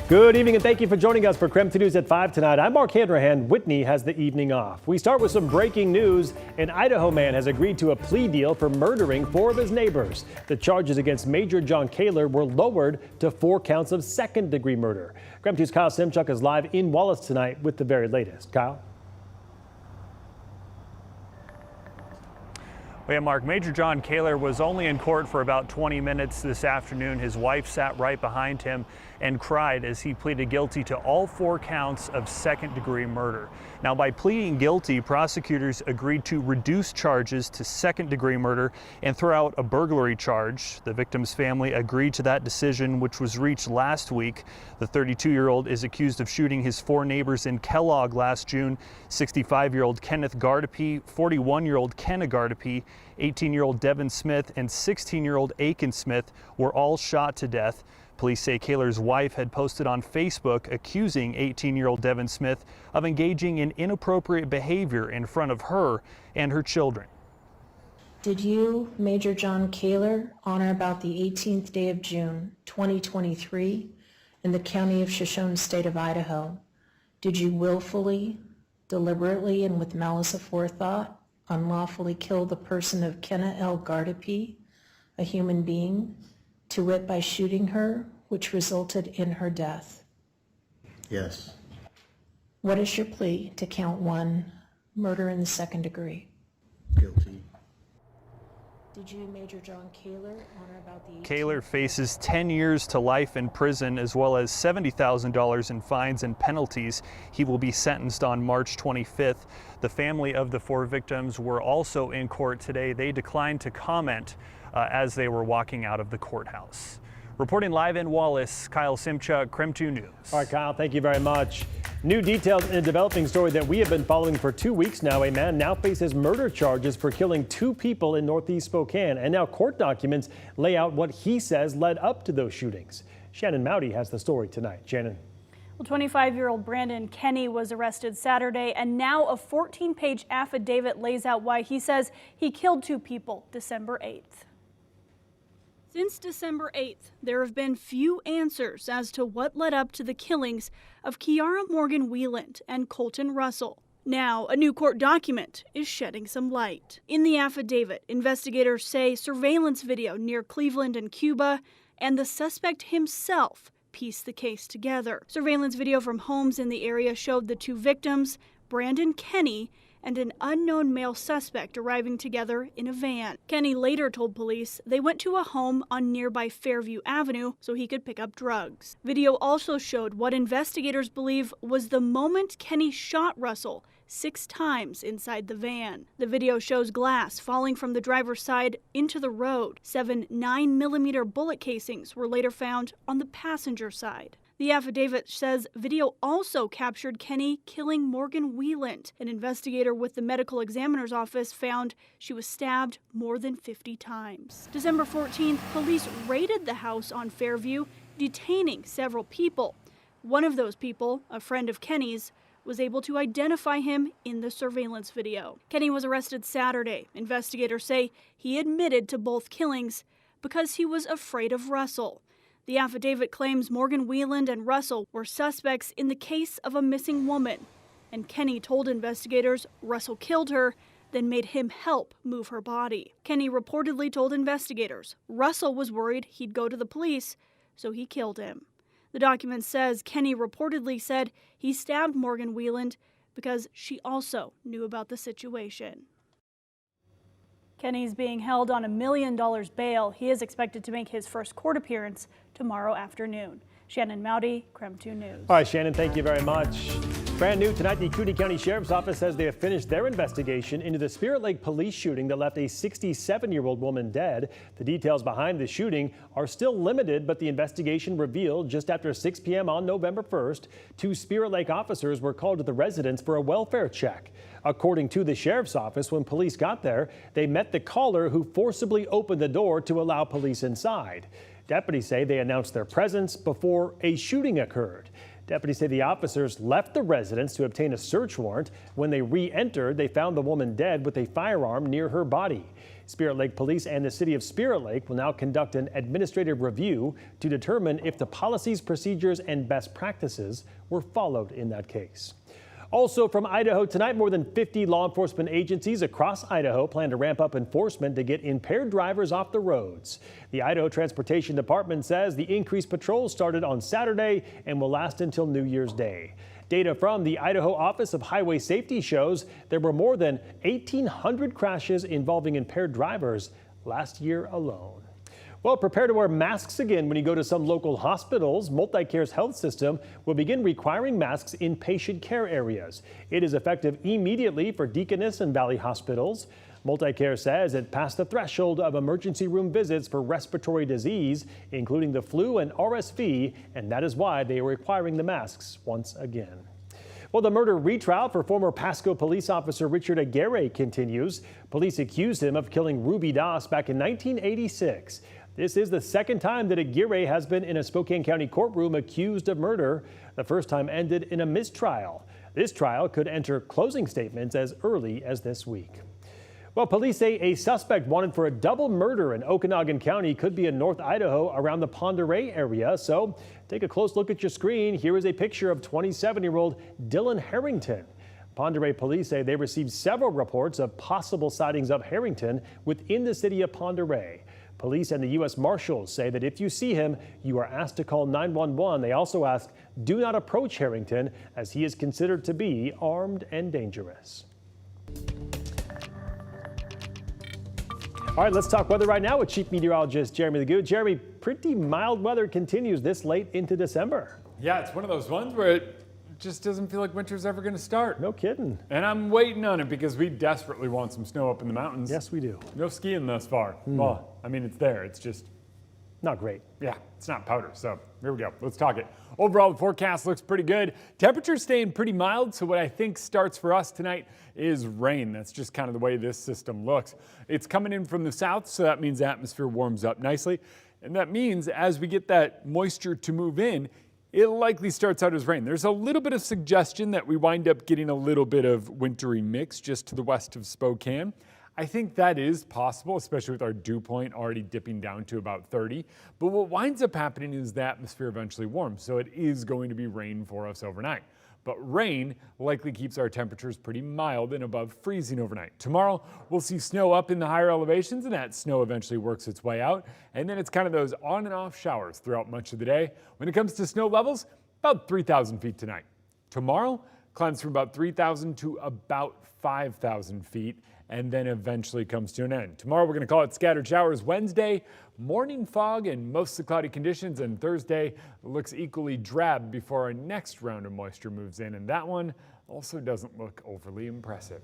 Good evening and thank you for joining us for KREM 2 News at 5 tonight. I'm Mark Hanrahan. Whitney has the evening off. We start with some breaking news. An Idaho man has agreed to a plea deal for murdering 4 of his neighbors. The charges against Major John Kaler were lowered to 4 counts of second-degree murder. KREM 2's Kyle Simchuk is live in Wallace tonight with the very latest. Kyle? Well, yeah, Mark, Major John Kaler was only in court for about 20 minutes this afternoon. His wife sat right behind him and cried as he pleaded guilty to all 4 counts of second-degree murder. Now, by pleading guilty, prosecutors agreed to reduce charges to second-degree murder and throw out a burglary charge. The victim's family agreed to that decision, which was reached last week. The 32-year-old is accused of shooting his 4 neighbors in Kellogg last June. 65-year-old Kenneth Gardepy, 41-year-old Kenna Gardepy, 18-year-old Devin Smith, and 16-year-old Aiken Smith were all shot to death. Police say Kaler's wife had posted on Facebook accusing 18-year-old Devin Smith of engaging in inappropriate behavior in front of her and her children. Did you, Major John Kaler, on or about the 18th day of June, 2023, in the county of Shoshone, state of Idaho, did you willfully, deliberately, and with malice aforethought, unlawfully kill the person of Kenna L. Gardepy, a human being, to wit by shooting her, which resulted in her death? Yes. What is your plea to count 1, murder in the second degree? Guilty. Did you, Major John Kaler, on or about the... Kaler faces 10 years to life in prison as well as $70,000 in fines and penalties. He will be sentenced on March 25th. The family of the 4 victims were also in court today. They declined to comment as they were walking out of the courthouse. Reporting live in Wallace, Kyle Simchuk, KREM 2 News. All right, Kyle, thank you very much. New details in a developing story that we have been following for 2 weeks now. A man now faces murder charges for killing 2 people in Northeast Spokane. And now court documents lay out what he says led up to those shootings. Shannon Mowdy has the story tonight. Shannon. Well, 25-year-old Brandon Kenny was arrested Saturday, and now a 14-page affidavit lays out why he says he killed 2 people December 8th. Since December 8th, there have been few answers as to what led up to the killings of Kiara Morgan Wieland and Colton Russell. Now, a new court document is shedding some light. In the affidavit, investigators say surveillance video near Cleveland and Cuba and the suspect himself pieced the case together. Surveillance video from homes in the area showed the 2 victims, Brandon Kenny and an unknown male suspect, arriving together in a van. Kenny later told police they went to a home on nearby Fairview Avenue so he could pick up drugs. Video also showed what investigators believe was the moment Kenny shot Russell 6 times inside the van. The video shows glass falling from the driver's side into the road. 7 9mm bullet casings were later found on the passenger side. The affidavit says video also captured Kenny killing Morgan Wieland. An investigator with the medical examiner's office found she was stabbed more than 50 times. December 14th, police raided the house on Fairview, detaining several people. One of those people, a friend of Kenny's, was able to identify him in the surveillance video. Kenny was arrested Saturday. Investigators say he admitted to both killings because he was afraid of Russell. The affidavit claims Morgan Wieland and Russell were suspects in the case of a missing woman, and Kenny told investigators Russell killed her, then made him help move her body. Kenny reportedly told investigators Russell was worried he'd go to the police, so he killed him. The document says Kenny reportedly said he stabbed Morgan Wieland because she also knew about the situation. Kenny's being held on $1 million bail. He is expected to make his first court appearance tomorrow afternoon. Shannon Mowdy, KREM 2 News. All right, Shannon, thank you very much. Brand new tonight, the Cooney County Sheriff's Office says they have finished their investigation into the Spirit Lake police shooting that left a 67-year-old woman dead. The details behind the shooting are still limited, but the investigation revealed just after 6 p.m. on November 1st, 2 Spirit Lake officers were called to the residence for a welfare check. According to the Sheriff's Office, when police got there, they met the caller who forcibly opened the door to allow police inside. Deputies say they announced their presence before a shooting occurred. Deputies say the officers left the residence to obtain a search warrant. When they re-entered, they found the woman dead with a firearm near her body. Spirit Lake Police and the city of Spirit Lake will now conduct an administrative review to determine if the policies, procedures, and best practices were followed in that case. Also from Idaho tonight, more than 50 law enforcement agencies across Idaho plan to ramp up enforcement to get impaired drivers off the roads. The Idaho Transportation Department says the increased patrols started on Saturday and will last until New Year's Day. Data from the Idaho Office of Highway Safety shows there were more than 1,800 crashes involving impaired drivers last year alone. Well, prepare to wear masks again when you go to some local hospitals. MultiCare's health system will begin requiring masks in patient care areas. It is effective immediately for Deaconess and Valley hospitals. MultiCare says it passed the threshold of emergency room visits for respiratory disease, including the flu and RSV, and that is why they are requiring the masks once again. Well, the murder retrial for former Pasco police officer Richard Aguirre continues. Police accused him of killing Ruby Das back in 1986. This is the second time that Aguirre has been in a Spokane County courtroom accused of murder. The first time ended in a mistrial. This trial could enter closing statements as early as this week. Well, police say a suspect wanted for a double murder in Okanagan County could be in North Idaho around the Pend Oreille area. So take a close look at your screen. Here is a picture of 27-year-old Dylan Harrington. Pend Oreille police say they received several reports of possible sightings of Harrington within the city of Pend Oreille. Police and the U.S. Marshals say that if you see him, you are asked to call 911. They also ask, do not approach Harrington as he is considered to be armed and dangerous. All right, let's talk weather right now with Chief Meteorologist Jeremy Lagoud. Jeremy, pretty mild weather continues this late into December. Yeah, it's one of those ones where it just doesn't feel like winter's ever going to start. No kidding. And I'm waiting on it because we desperately want some snow up in the mountains. Yes, we do. No skiing thus far. Well, I mean, it's there. It's just not great. Yeah, it's not powder. So here we go. Let's talk it. Overall, the forecast looks pretty good. Temperatures staying pretty mild. So what I think starts for us tonight is rain. That's just kind of the way this system looks. It's coming in from the south, so that means the atmosphere warms up nicely. And that means as we get that moisture to move in, it likely starts out as rain. There's a little bit of suggestion that we wind up getting a little bit of wintry mix just to the west of Spokane. I think that is possible, especially with our dew point already dipping down to about 30. But what winds up happening is the atmosphere eventually warms, so it is going to be rain for us overnight. But rain likely keeps our temperatures pretty mild and above freezing overnight. Tomorrow, we'll see snow up in the higher elevations, and that snow eventually works its way out. And then it's kind of those on and off showers throughout much of the day. When it comes to snow levels, about 3,000 feet tonight. Tomorrow, climbs from about 3,000 to about 5,000 feet, and then eventually comes to an end. Tomorrow, we're going to call it scattered showers. Wednesday, morning fog and mostly cloudy conditions, and Thursday looks equally drab before our next round of moisture moves in, and that one also doesn't look overly impressive.